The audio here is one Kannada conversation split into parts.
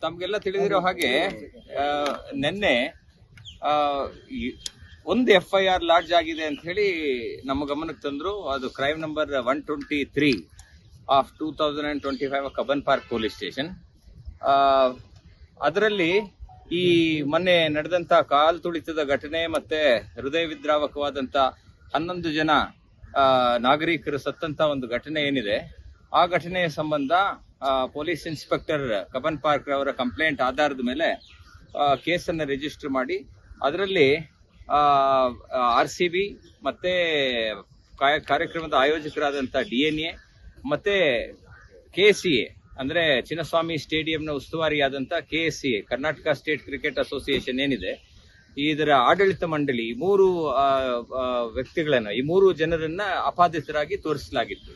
ತಮ್ಗೆಲ್ಲ ತಿಳಿದಿರೋ ಹಾಗೆ ನಿನ್ನೆ ಒಂದು FIR ಲಾಡ್ಜ್ ಆಗಿದೆ ಅಂತ ಹೇಳಿ ನಮ್ಮ ಗಮನಕ್ಕೆ ತಂದ್ರು. ಅದು crime number 123 of 2025 Cubbon park police station. ಅದರಲ್ಲಿ ಈ ಮೊನ್ನೆ ನಡೆದಂತ ಕಾಲ್ ತುಳಿತದ ಘಟನೆ ಮತ್ತೆ ಹೃದಯ ವಿದ್ರಾವಕವಾದಂತ 11 ಜನ ನಾಗರಿಕರು ಸತ್ತಂತ ಒಂದು ಘಟನೆ ಏನಿದೆ, ಆ ಘಟನೆಯ ಸಂಬಂಧ ಪೊಲೀಸ್ ಇನ್ಸ್ಪೆಕ್ಟರ್ ಕಬ್ಬನ್ ಪಾರ್ಕ್ ಅವರ ಕಂಪ್ಲೇಂಟ್ ಆಧಾರದ ಮೇಲೆ ಕೇಸನ್ನು ರಿಜಿಸ್ಟರ್ ಮಾಡಿ ಅದರಲ್ಲಿ RCB ಮತ್ತೆ ಕಾರ್ಯಕ್ರಮದ ಆಯೋಜಕರಾದಂಥ DNA ಮತ್ತೆ KCA ಅಂದ್ರೆ ಚಿನ್ನಸ್ವಾಮಿ ಸ್ಟೇಡಿಯಂನ ಉಸ್ತುವಾರಿಯಾದಂಥ KSCA Karnataka state cricket association ಏನಿದೆ, ಇದರ ಆಡಳಿತ ಮಂಡಳಿ ಈ ಮೂರು ವ್ಯಕ್ತಿಗಳನ್ನ, ಈ ಮೂರು ಜನರನ್ನ ಅಪಾದಿತರಾಗಿ ತೋರಿಸಲಾಗಿತ್ತು.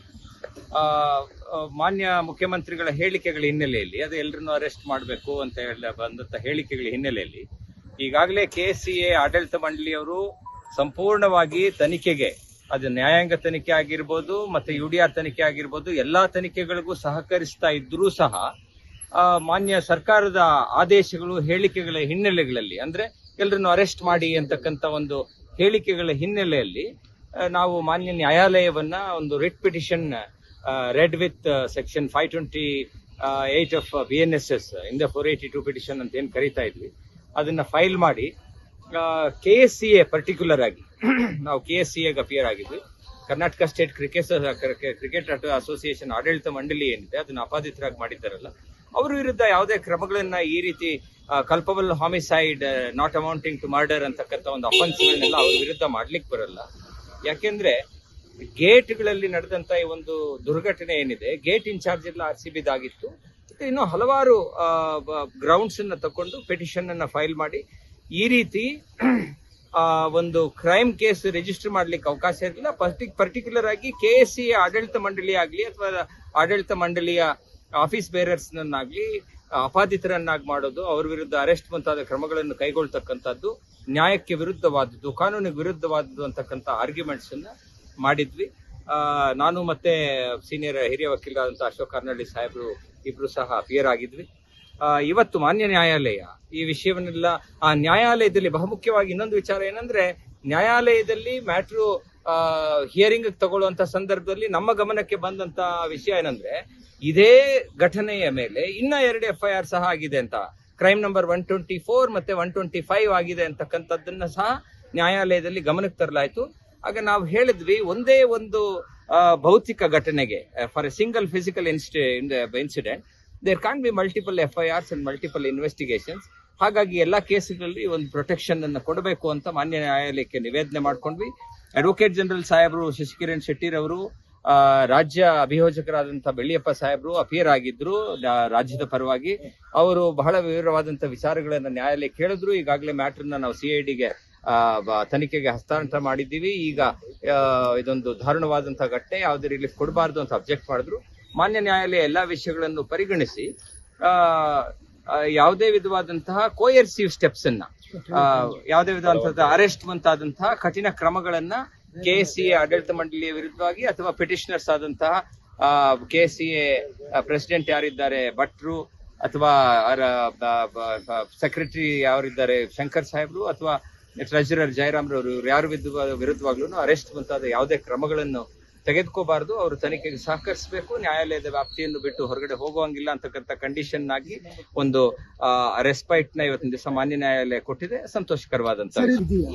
ಮಾನ್ಯ ಮುಖ್ಯಮಂತ್ರಿಗಳ ಹೇಳಿಕೆಗಳ ಹಿನ್ನೆಲೆಯಲ್ಲಿ ಅದು ಎಲ್ಲರನ್ನು ಅರೆಸ್ಟ್ ಮಾಡಬೇಕು ಅಂತ ಹೇಳಿ ಬಂದಂತ ಹೇಳಿಕೆಗಳ ಹಿನ್ನೆಲೆಯಲ್ಲಿ ಈಗಾಗಲೇ KSCA ಆಡಳಿತ ಮಂಡಳಿಯವರು ಸಂಪೂರ್ಣವಾಗಿ ತನಿಖೆಗೆ, ಅದು ನ್ಯಾಯಾಂಗ ತನಿಖೆ ಆಗಿರ್ಬೋದು ಮತ್ತೆ UDR ತನಿಖೆ ಆಗಿರ್ಬೋದು, ಎಲ್ಲಾ ತನಿಖೆಗಳಿಗೂ ಸಹಕರಿಸ್ತಾ ಇದ್ರೂ ಸಹ ಮಾನ್ಯ ಸರ್ಕಾರದ ಆದೇಶಗಳು ಹೇಳಿಕೆಗಳ ಹಿನ್ನೆಲೆಗಳಲ್ಲಿ, ಅಂದ್ರೆ ಎಲ್ಲರನ್ನು ಅರೆಸ್ಟ್ ಮಾಡಿ ಅಂತಕ್ಕಂಥ ಒಂದು ಹೇಳಿಕೆಗಳ ಹಿನ್ನೆಲೆಯಲ್ಲಿ ನಾವು ಮಾನ್ಯ ನ್ಯಾಯಾಲಯವನ್ನ ಒಂದು writ petition red with section 528 of BNSS ಇಂದ 482 ಪಿಟಿಷನ್ ಅಂತ ಏನ್ ಕರೀತಾ ಇದ್ವಿ, ಅದನ್ನ ಫೈಲ್ ಮಾಡಿ KSCA ಪರ್ಟಿಕ್ಯುಲರ್ ಆಗಿ ನಾವು KSCAಗೆ ಅಪಿಯರ್ ಆಗಿದ್ವಿ. ಕರ್ನಾಟಕ ಸ್ಟೇಟ್ ಕ್ರಿಕೆಟ್ ಅಸೋಸಿಯೇಷನ್ ಆಡಳಿತ ಮಂಡಳಿ ಏನಿದೆ ಅದನ್ನ ಅಪಾದಿತರಾಗಿ ಮಾಡಿದ್ದಾರಲ್ಲ, ಅವ್ರ ವಿರುದ್ಧ ಯಾವುದೇ ಕ್ರಮಗಳನ್ನ ಈ ರೀತಿ culpable homicide not amounting to murder ಅಂತಕ್ಕಂಥ ಒಂದು ಅಫೆನ್ಸ್ಗಳನ್ನೆಲ್ಲ ಅವ್ರ ವಿರುದ್ಧ ಮಾಡ್ಲಿಕ್ಕೆ ಬರಲ್ಲ. ಯಾಕೆಂದ್ರೆ ಗೇಟ್ಗಳಲ್ಲಿ ನಡೆದಂತ ಈ ಒಂದು ದುರ್ಘಟನೆ ಏನಿದೆ, ಗೇಟ್ ಇನ್ಚಾರ್ಜ್ ಎಲ್ಲ RCBದಾಗಿತ್ತು. ಇನ್ನು ಹಲವಾರು ಗ್ರೌಂಡ್ಸ್ ಅನ್ನ ತಕೊಂಡು ಪಿಟಿಷನ್ ಅನ್ನ ಫೈಲ್ ಮಾಡಿ ಈ ರೀತಿ ಒಂದು ಕ್ರೈಮ್ ಕೇಸ್ ರಿಜಿಸ್ಟರ್ ಮಾಡ್ಲಿಕ್ಕೆ ಅವಕಾಶ ಇರಲಿಲ್ಲ. ಪರ್ಟಿಕ್ಯುಲರ್ ಆಗಿ KSCA ಆಡಳಿತ ಮಂಡಳಿ ಆಗ್ಲಿ ಅಥವಾ ಆಡಳಿತ ಮಂಡಳಿಯ ಆಫೀಸ್ ಬೇರರ್ಸ್ ನನ್ನಾಗ್ಲಿ ಅಪಾದಿತರನ್ನಾಗಿ ಮಾಡೋದು, ಅವ್ರ ವಿರುದ್ಧ ಅರೆಸ್ಟ್ ಮುಂತಾದ ಕ್ರಮಗಳನ್ನು ಕೈಗೊಳ್ತಕ್ಕಂಥದ್ದು ನ್ಯಾಯಕ್ಕೆ ವಿರುದ್ಧವಾದದ್ದು, ಕಾನೂನಿಗೆ ವಿರುದ್ಧವಾದದ್ದು ಅಂತಕ್ಕಂಥ ಆರ್ಗ್ಯುಮೆಂಟ್ಸ್ ಅನ್ನ ಮಾಡಿದ್ವಿ. ನಾನು ಮತ್ತೆ ಸೀನಿಯರ್ ಹಿರಿಯ ವಕೀಲರಾದಂತಹ ಅಶೋಕ್ ಕಾರ್ನಳ್ಳಿ ಸಾಹೇಬರು ಇಬ್ರು ಸಹ ಅಪಿಯರ್ ಆಗಿದ್ವಿ. ಇವತ್ತು ಮಾನ್ಯ ನ್ಯಾಯಾಲಯ ಈ ವಿಷಯವನ್ನೆಲ್ಲ, ಆ ನ್ಯಾಯಾಲಯದಲ್ಲಿ ಬಹುಮುಖ್ಯವಾಗಿ ಇನ್ನೊಂದು ವಿಚಾರ ಏನಂದ್ರೆ, ನ್ಯಾಯಾಲಯದಲ್ಲಿ ಮ್ಯಾಟ್ರು ಹಿಯರಿಂಗ್ ತಗೊಳ್ಳುವಂತ ಸಂದರ್ಭದಲ್ಲಿ ನಮ್ಮ ಗಮನಕ್ಕೆ ಬಂದಂತ ವಿಷಯ ಏನಂದ್ರೆ, ಇದೇ ಘಟನೆಯ ಮೇಲೆ ಇನ್ನ 2 FIR ಸಹ ಆಗಿದೆ ಅಂತ, ಕ್ರೈಮ್ ನಂಬರ್ 124 ಮತ್ತೆ 125 ಆಗಿದೆ ಅಂತಕ್ಕಂಥದ್ದನ್ನ ಸಹ ನ್ಯಾಯಾಲಯದಲ್ಲಿ ಗಮನಕ್ಕೆ ತರಲಾಯಿತು. ಆಗ ನಾವು ಹೇಳಿದ್ವಿ, ಒಂದೇ ಒಂದು ಭೌತಿಕ ಘಟನೆಗೆ, for a single physical incident there can be multiple FIRs and multiple investigations. ಹಾಗಾಗಿ ಎಲ್ಲಾ ಕೇಸ್ಗಳಲ್ಲಿ ಒಂದು ಪ್ರೊಟೆಕ್ಷನ್ ಅನ್ನು ಕೊಡಬೇಕು ಅಂತ ಮಾನ್ಯ ನ್ಯಾಯಾಲಯಕ್ಕೆ ನಿವೇದನೆ ಮಾಡ್ಕೊಂಡ್ವಿ. ಅಡ್ವೊಕೇಟ್ ಜನರಲ್ ಸಾಹೇಬರು ಶಶಿಕಿರಣ್ ಶೆಟ್ಟಿರ್ ಅವರು, ರಾಜ್ಯ ಅಭಿಯೋಜಕರಾದಂತಹ ಬೆಳ್ಳಿಯಪ್ಪ ಸಾಹೇಬರು ಅಪಿಯರ್ ಆಗಿದ್ರು ರಾಜ್ಯದ ಪರವಾಗಿ. ಅವರು ಬಹಳ ವಿವರವಾದಂತ ವಿಚಾರಗಳನ್ನ ನ್ಯಾಯಾಲಯ ಕೇಳಿದ್ರು. ಈಗಾಗಲೇ ಮ್ಯಾಟರ್ನ ನಾವು CIDಗೆ ತನಿಖೆಗೆ ಹಸ್ತಾಂತರ ಮಾಡಿದ್ದೀವಿ. ಈಗ ಇದೊಂದು ದಾರುಣವಾದಂತಹ ಘಟನೆ, ಯಾವುದೇ ರಿಲೀಫ್ ಕೊಡಬಾರ್ದು ಅಂತ ಅಬ್ಜೆಕ್ಟ್ ಮಾಡಿದ್ರು. ಮಾನ್ಯ ನ್ಯಾಯಾಲಯ ಎಲ್ಲಾ ವಿಷಯಗಳನ್ನು ಪರಿಗಣಿಸಿ ಯಾವುದೇ ವಿಧವಾದಂತಹ ಕೋಯರ್ಸಿವ್ ಸ್ಟೆಪ್ಸ್ ಅನ್ನ, ಯಾವುದೇ ವಿಧವಾದಂತಹ ಅರೆಸ್ಟ್ ಮುಂತಾದಂತಹ ಕಠಿಣ ಕ್ರಮಗಳನ್ನ KSCA ಆಡಳಿತ ಮಂಡಳಿಯ ವಿರುದ್ಧವಾಗಿ ಅಥವಾ ಪಿಟಿಷನರ್ಸ್ ಆದಂತಹ KSCA ಪ್ರೆಸಿಡೆಂಟ್ ಯಾರಿದ್ದಾರೆ ಭಟ್ರು ಅಥವಾ ಸೆಕ್ರೆಟರಿ ಯಾರಿದ್ದಾರೆ ಶಂಕರ್ ಸಾಹೇಬ್ರು ಅಥವಾ ಟ್ರೆಜರರ್ ಜಯರಾಮ್ ರವರು, ಯಾರು ವಿರುದ್ಧವಾಗ್ಲೂ ಅರೆಸ್ಟ್ ಮುಂತಾದ ಯಾವುದೇ ಕ್ರಮಗಳನ್ನು ತೆಗೆದುಕೋಬಾರದು. ಅವರು ತನಿಖೆಗೆ ಸಹಕರಿಸಬೇಕು. ನ್ಯಾಯಾಲಯದ ವ್ಯಾಪ್ತಿಯನ್ನು ಬಿಟ್ಟು ಹೊರಗಡೆ ಹೋಗುವಂಗಿಲ್ಲ ಅಂತಕ್ಕಂಥ ಕಂಡೀಷನ್ ಆಗಿ ಒಂದು ರೆಸ್ಪೈಟ್ ನ ಇವತ್ತಿನ ದಿವಸ ಮಾನ್ಯ ನ್ಯಾಯಾಲಯ ಕೊಟ್ಟಿದೆ. ಸಂತೋಷಕರವಾದಂತ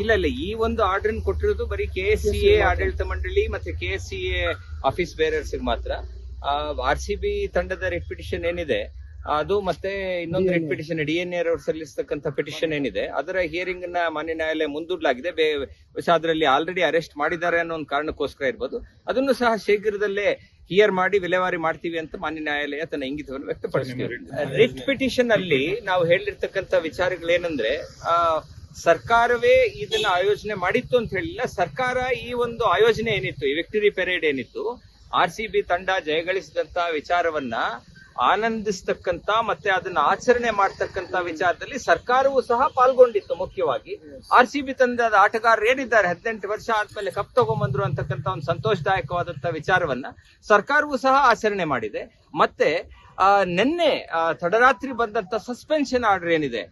ಇಲ್ಲ, ಈ ಒಂದು ಆರ್ಡರ್ ಕೊಟ್ಟಿರೋದು ಬರೀ KSCA ಆಡಳಿತ ಮಂಡಳಿ ಮತ್ತೆ KSCA ಆಫೀಸ್ ಬೇರರ್ಸ್ ಮಾತ್ರ. RCB ತಂಡದ ರಿಟ್ ಪಿಟಿಷನ್ ಏನಿದೆ ಅದು ಮತ್ತೆ ಇನ್ನೊಂದು ರಿಟ್ ಪಿಟಿಷನ್ DNA ಅವರು ಸಲ್ಲಿಸತಕ್ಕಂಥ ಪಿಟಿಷನ್ ಏನಿದೆ ಅದರ ಹಿಯರಿಂಗ್ ನ ಮಾನ್ಯ ನ್ಯಾಯಾಲಯ ಮುಂದೂಡಲಾಗಿದೆ. ಅದರಲ್ಲಿ ಆಲ್ರೆಡಿ ಅರೆಸ್ಟ್ ಮಾಡಿದ್ದಾರೆ ಅನ್ನೋ ಒಂದು ಕಾರಣಕ್ಕೋಸ್ಕರ ಇರ್ಬೋದು, ಅದನ್ನು ಸಹ ಶೀಘ್ರದಲ್ಲೇ ಹಿಯರ್ ಮಾಡಿ ವಿಲೇವಾರಿ ಮಾಡ್ತೀವಿ ಅಂತ ಮಾನ್ಯ ನ್ಯಾಯಾಲಯ ತನ್ನ ಇಂಗಿತವನ್ನು ವ್ಯಕ್ತಪಡಿಸಿದೆ. ರಿಟ್ ಪಿಟಿಷನ್ ಅಲ್ಲಿ ನಾವು ಹೇಳಿರ್ತಕ್ಕಂಥ ವಿಚಾರಗಳೇನಂದ್ರೆ, ಸರ್ಕಾರವೇ ಇದನ್ನ ಆಯೋಜನೆ ಮಾಡಿತ್ತು ಅಂತ ಹೇಳಿಲ್ಲ. ಸರ್ಕಾರ ಈ ಒಂದು ಆಯೋಜನೆ ಏನಿತ್ತು, ಈ ವಿಕ್ಟರಿ ಪೆರೇಡ್ ಏನಿತ್ತು, RCB ತಂಡ ಜಯಗಳಿಸಿದಂತ ವಿಚಾರವನ್ನ ಆನಂದಿಸ್ತಕ್ಕಂತ ಮತ್ತೆ ಅದನ್ನ ಆಚರಣೆ ಮಾಡ್ತಕ್ಕಂತ ವಿಚಾರದಲ್ಲಿ ಸರ್ಕಾರವೂ ಸಹ ಪಾಲ್ಗೊಂಡಿತ್ತು. ಮುಖ್ಯವಾಗಿ RCB ತಂಡದ ಆಟಗಾರರು ಏನಿದ್ದಾರೆ 18 ವರ್ಷ ಆದ್ಮೇಲೆ ಕಪ್ ತಗೊಂಡ್ಬಂದ್ರು ಅಂತಕ್ಕಂಥ ಒಂದು ಸಂತೋಷದಾಯಕವಾದಂತಹ ವಿಚಾರವನ್ನ ಸರ್ಕಾರವೂ ಸಹ ಆಚರಣೆ ಮಾಡಿದೆ. ಮತ್ತೆ ನಿನ್ನೆ ತಡರಾತ್ರಿ ಬಂದಂತ ಸಸ್ಪೆನ್ಷನ್ ಆರ್ಡರ್ ಏನಿದೆ,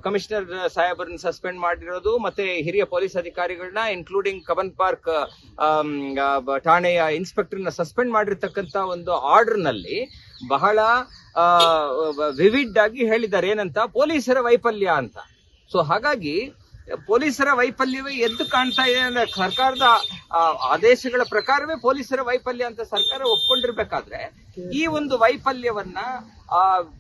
ಕಮಿಷನರ್ ಸಾಹೇಬರನ್ನ ಸಸ್ಪೆಂಡ್ ಮಾಡಿರೋದು ಮತ್ತೆ ಹಿರಿಯ ಪೊಲೀಸ್ ಅಧಿಕಾರಿಗಳನ್ನ ಇನ್ಕ್ಲೂಡಿಂಗ್ ಕಬ್ಬನ್ ಪಾರ್ಕ್ ಠಾಣೆಯ ಇನ್ಸ್ಪೆಕ್ಟರ್ನ ಸಸ್ಪೆಂಡ್ ಮಾಡಿರ್ತಕ್ಕಂತ ಒಂದು ಆರ್ಡರ್ ನಲ್ಲಿ ಬಹಳ ವಿವಿಡ್ ಆಗಿ ಹೇಳಿದ್ದಾರೆ ಏನಂತ, ಪೊಲೀಸರ ವೈಫಲ್ಯ ಅಂತ. ಸೊ ಹಾಗಾಗಿ ಪೊಲೀಸರ ವೈಫಲ್ಯವೇ ಎದ್ದು ಕಾಣ್ತಾ ಇದೆ ಅಂದ್ರೆ ಸರ್ಕಾರದ ಆದೇಶಗಳ ಪ್ರಕಾರವೇ ಪೊಲೀಸರ ವೈಫಲ್ಯ ಅಂತ ಸರ್ಕಾರ ಒಪ್ಕೊಂಡಿರ್ಬೇಕಾದ್ರೆ ಈ ಒಂದು ವೈಫಲ್ಯವನ್ನ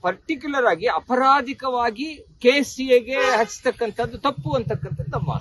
ಪರ್ಟಿಕ್ಯುಲರ್ ಆಗಿ ಅಪರಾಧಿಕವಾಗಿ KCAಗೆ ಹಚ್ಚತಕ್ಕಂಥದ್ದು ತಪ್ಪು ಅಂತಕ್ಕಂಥದ್ದು ನಮ್ಮ